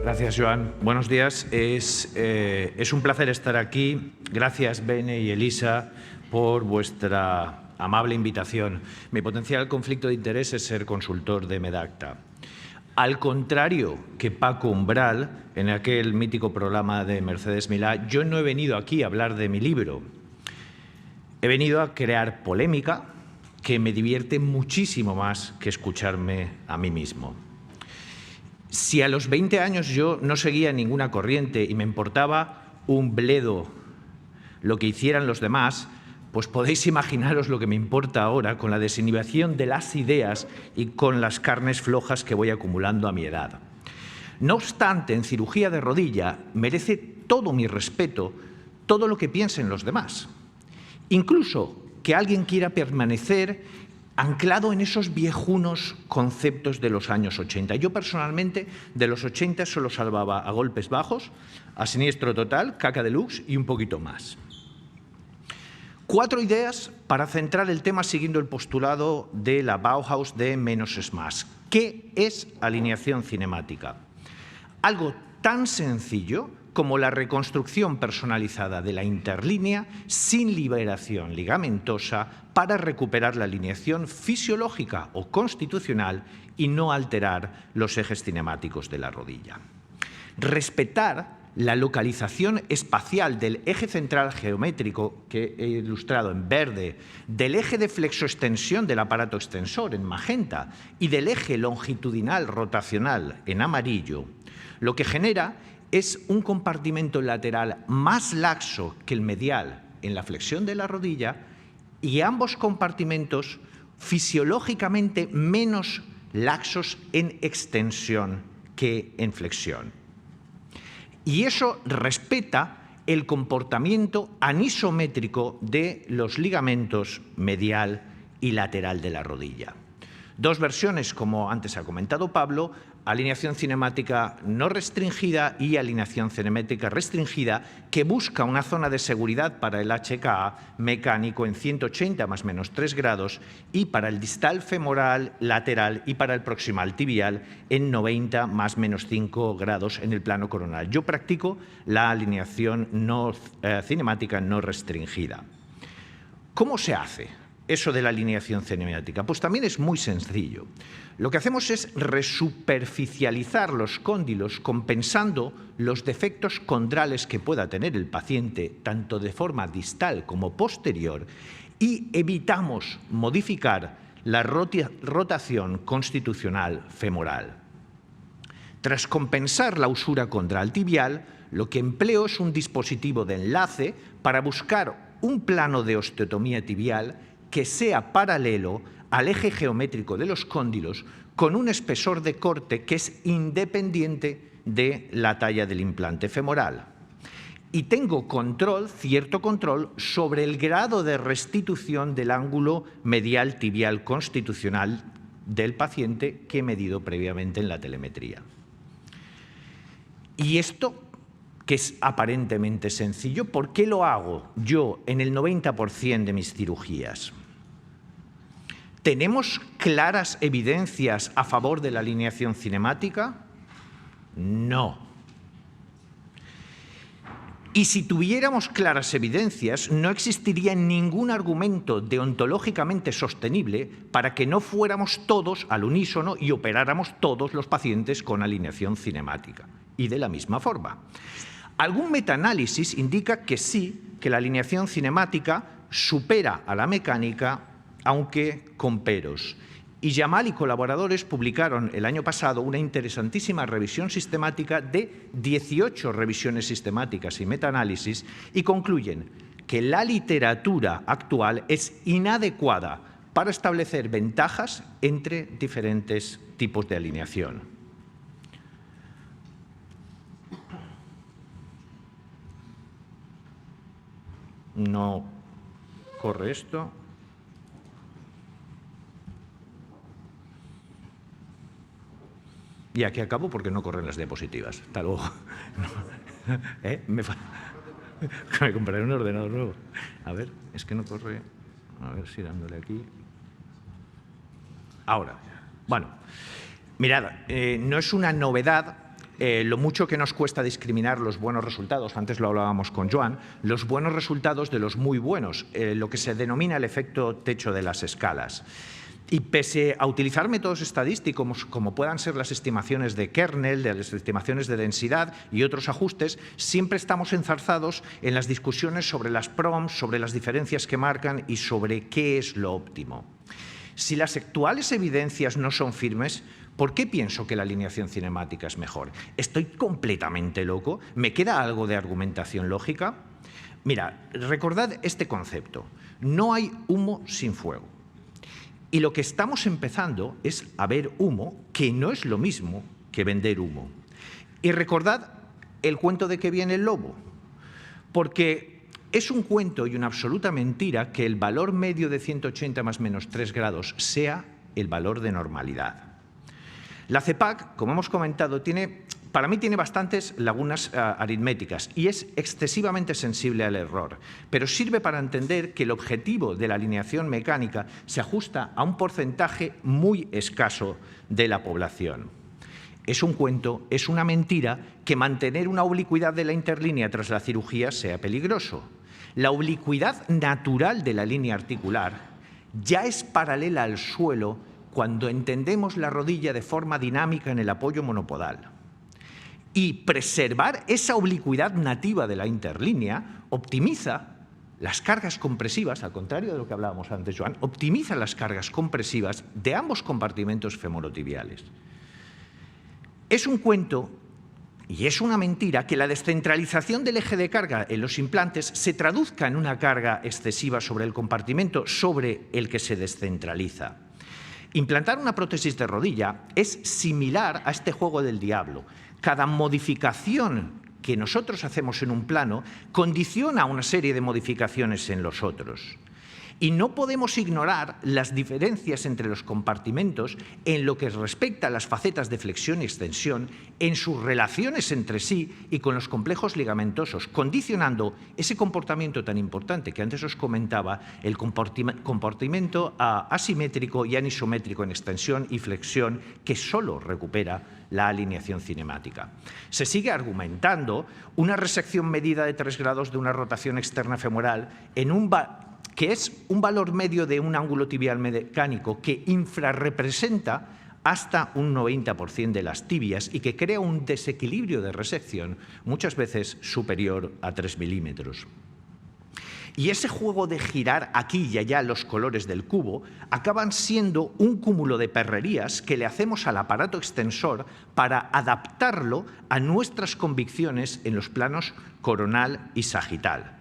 Gracias, Joan. Buenos días. Es un placer estar aquí. Gracias, Bene y Elisa, por vuestra amable invitación. Mi potencial conflicto de interés es ser consultor de Medacta. Al contrario que Paco Umbral, en aquel mítico programa de Mercedes Milá, yo no he venido aquí a hablar de mi libro. He venido a crear polémica que me divierte muchísimo más que escucharme a mí mismo. Si a los 20 años yo no seguía ninguna corriente y me importaba un bledo lo que hicieran los demás, pues podéis imaginaros lo que me importa ahora con la desinhibición de las ideas y con las carnes flojas que voy acumulando a mi edad. No obstante, en cirugía de rodilla merece todo mi respeto todo lo que piensen los demás. Incluso que alguien quiera permanecer anclado en esos viejunos conceptos de los años 80. Yo personalmente de los 80 solo salvaba a Golpes Bajos, a Siniestro Total, Caca Deluxe y un poquito más. 4 ideas para centrar el tema siguiendo el postulado de la Bauhaus de menos es más. ¿Qué es alineación cinemática? Algo tan sencillo como la reconstrucción personalizada de la interlínea sin liberación ligamentosa para recuperar la alineación fisiológica o constitucional y no alterar los ejes cinemáticos de la rodilla. Respetar la localización espacial del eje central geométrico, que he ilustrado en verde, del eje de flexoextensión del aparato extensor en magenta y del eje longitudinal rotacional en amarillo, lo que genera es un compartimento lateral más laxo que el medial en la flexión de la rodilla y ambos compartimentos fisiológicamente menos laxos en extensión que en flexión. Y eso respeta el comportamiento anisométrico de los ligamentos medial y lateral de la rodilla. 2 versiones, como antes ha comentado Pablo: alineación cinemática no restringida y alineación cinemática restringida, que busca una zona de seguridad para el HKA mecánico en 180 más menos 3 grados y para el distal femoral lateral y para el proximal tibial en 90 más menos 5 grados en el plano coronal. Yo practico la alineación cinemática no restringida. ¿Cómo se hace eso de la alineación cinemática? Pues también es muy sencillo. Lo que hacemos es resuperficializar los cóndilos compensando los defectos condrales que pueda tener el paciente, tanto de forma distal como posterior, y evitamos modificar la rotación constitucional femoral. Tras compensar la usura condral tibial, lo que empleo es un dispositivo de enlace para buscar un plano de osteotomía tibial que sea paralelo al eje geométrico de los cóndilos con un espesor de corte que es independiente de la talla del implante femoral. Y tengo cierto control sobre el grado de restitución del ángulo medial tibial constitucional del paciente que he medido previamente en la telemetría. Y esto, que es aparentemente sencillo, ¿por qué lo hago yo en el 90% de mis cirugías? ¿Tenemos claras evidencias a favor de la alineación cinemática? No. Y si tuviéramos claras evidencias, no existiría ningún argumento deontológicamente sostenible para que no fuéramos todos al unísono y operáramos todos los pacientes con alineación cinemática. Y de la misma forma. Algún metaanálisis indica que sí, que la alineación cinemática supera a la mecánica, aunque con peros. Y Jamal y colaboradores publicaron el año pasado una interesantísima revisión sistemática de 18 revisiones sistemáticas y metaanálisis y concluyen que la literatura actual es inadecuada para establecer ventajas entre diferentes tipos de alineación. No corre esto. Y aquí acabo porque no corren las diapositivas. Hasta luego. Me compraré un ordenador nuevo. A ver, es que no corre. A ver si dándole aquí. Ahora. Bueno, mirad, no es una novedad lo mucho que nos cuesta discriminar los buenos resultados, antes lo hablábamos con Joan, los buenos resultados de los muy buenos, lo que se denomina el efecto techo de las escalas. Y pese a utilizar métodos estadísticos como puedan ser las estimaciones de kernel, de las estimaciones de densidad y otros ajustes, siempre estamos enzarzados en las discusiones sobre las proms, sobre las diferencias que marcan y sobre qué es lo óptimo. Si las actuales evidencias no son firmes, ¿por qué pienso que la alineación cinemática es mejor? ¿Estoy completamente loco? ¿Me queda algo de argumentación lógica? Mira, recordad este concepto. No hay humo sin fuego. Y lo que estamos empezando es a ver humo, que no es lo mismo que vender humo. Y recordad el cuento de que viene el lobo, porque es un cuento y una absoluta mentira que el valor medio de 180 más menos 3 grados sea el valor de normalidad. La CEPAC, como hemos comentado, para mí tiene bastantes lagunas aritméticas y es excesivamente sensible al error, pero sirve para entender que el objetivo de la alineación mecánica se ajusta a un porcentaje muy escaso de la población. Es un cuento, es una mentira que mantener una oblicuidad de la interlínea tras la cirugía sea peligroso. La oblicuidad natural de la línea articular ya es paralela al suelo cuando entendemos la rodilla de forma dinámica en el apoyo monopodal. Y preservar esa oblicuidad nativa de la interlínea optimiza las cargas compresivas, al contrario de lo que hablábamos antes, Joan, optimiza las cargas compresivas de ambos compartimentos femorotibiales. Es un cuento y es una mentira que la descentralización del eje de carga en los implantes se traduzca en una carga excesiva sobre el compartimento sobre el que se descentraliza. Implantar una prótesis de rodilla es similar a este juego del diablo. Cada modificación que nosotros hacemos en un plano condiciona una serie de modificaciones en los otros. Y no podemos ignorar las diferencias entre los compartimentos en lo que respecta a las facetas de flexión y extensión, en sus relaciones entre sí y con los complejos ligamentosos, condicionando ese comportamiento tan importante que antes os comentaba, el comportamiento asimétrico y anisométrico en extensión y flexión que solo recupera la alineación cinemática. Se sigue argumentando una resección medida de 3 grados de una rotación externa femoral que es un valor medio de un ángulo tibial mecánico que infrarrepresenta hasta un 90% de las tibias y que crea un desequilibrio de resección muchas veces superior a 3 milímetros. Y ese juego de girar aquí y allá los colores del cubo acaban siendo un cúmulo de perrerías que le hacemos al aparato extensor para adaptarlo a nuestras convicciones en los planos coronal y sagital.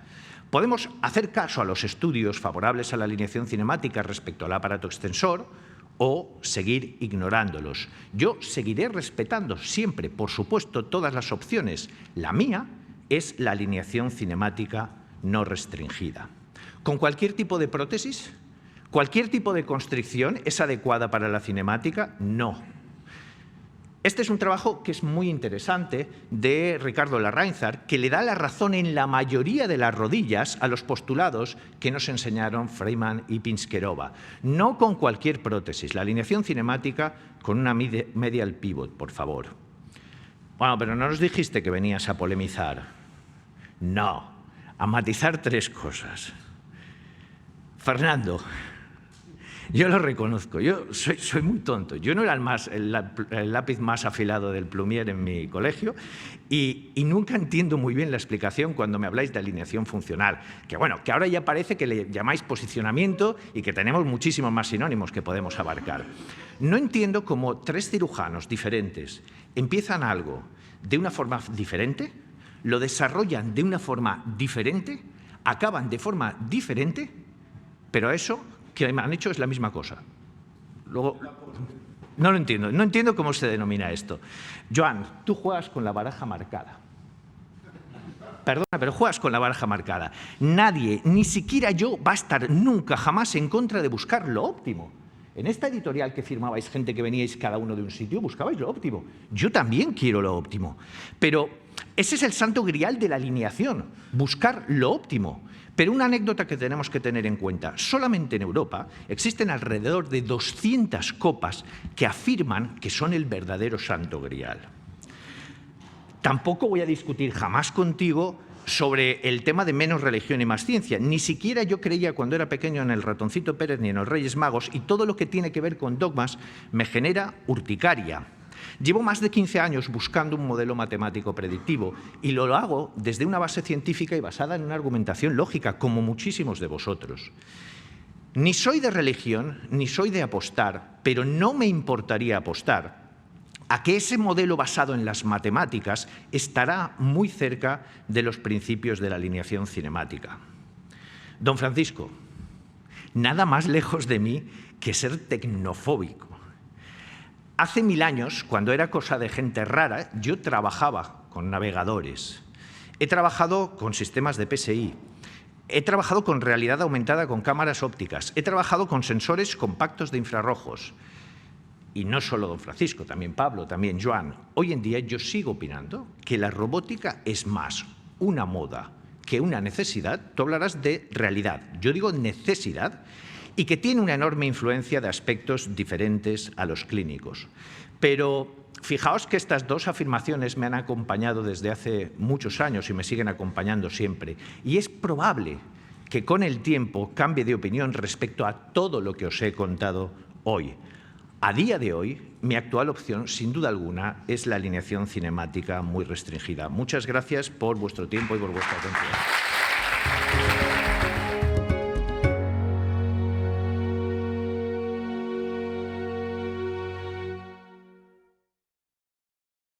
Podemos hacer caso a los estudios favorables a la alineación cinemática respecto al aparato extensor o seguir ignorándolos. Yo seguiré respetando siempre, por supuesto, todas las opciones. La mía es la alineación cinemática no restringida. ¿Con cualquier tipo de prótesis? ¿Cualquier tipo de constricción es adecuada para la cinemática? No. Este es un trabajo que es muy interesante de Ricardo Larrainzar, que le da la razón en la mayoría de las rodillas a los postulados que nos enseñaron Freiman y Pinskerova. No con cualquier prótesis, la alineación cinemática con una medial pivot, por favor. Bueno, pero no nos dijiste que venías a polemizar. No, a matizar 3 cosas. Fernando, yo lo reconozco, yo soy muy tonto. Yo no era el lápiz más afilado del plumier en mi colegio y nunca entiendo muy bien la explicación cuando me habláis de alineación funcional. Que bueno, que ahora ya parece que le llamáis posicionamiento y que tenemos muchísimos más sinónimos que podemos abarcar. No entiendo cómo 3 cirujanos diferentes empiezan algo de una forma diferente, lo desarrollan de una forma diferente, acaban de forma diferente, pero eso que me han hecho es la misma cosa. Luego, no lo entiendo, no entiendo cómo se denomina esto. Joan, tú juegas con la baraja marcada. Perdona, pero juegas con la baraja marcada. Nadie, ni siquiera yo, va a estar nunca, jamás en contra de buscar lo óptimo. En esta editorial que firmabais gente que veníais cada uno de un sitio, buscabais lo óptimo. Yo también quiero lo óptimo. Pero ese es el santo grial de la alineación, buscar lo óptimo. Pero una anécdota que tenemos que tener en cuenta, solamente en Europa existen alrededor de 200 copas que afirman que son el verdadero santo grial. Tampoco voy a discutir jamás contigo sobre el tema de menos religión y más ciencia. Ni siquiera yo creía cuando era pequeño en el Ratoncito Pérez ni en los Reyes Magos, y todo lo que tiene que ver con dogmas me genera urticaria. Llevo más de 15 años buscando un modelo matemático predictivo y lo hago desde una base científica y basada en una argumentación lógica, como muchísimos de vosotros. Ni soy de religión, ni soy de apostar, pero no me importaría apostar a que ese modelo basado en las matemáticas estará muy cerca de los principios de la alineación cinemática. Don Francisco, nada más lejos de mí que ser tecnofóbico. Hace 1000 años, cuando era cosa de gente rara, yo trabajaba con navegadores. He trabajado con sistemas de PSI. He trabajado con realidad aumentada con cámaras ópticas. He trabajado con sensores compactos de infrarrojos. Y no solo don Francisco, también Pablo, también Joan. Hoy en día yo sigo opinando que la robótica es más una moda que una necesidad. Tú hablarás de realidad, yo digo necesidad, y que tiene una enorme influencia de aspectos diferentes a los clínicos. Pero fijaos que estas dos afirmaciones me han acompañado desde hace muchos años y me siguen acompañando siempre. Y es probable que con el tiempo cambie de opinión respecto a todo lo que os he contado hoy. A día de hoy, mi actual opción, sin duda alguna, es la alineación cinemática muy restringida. Muchas gracias por vuestro tiempo y por vuestra atención.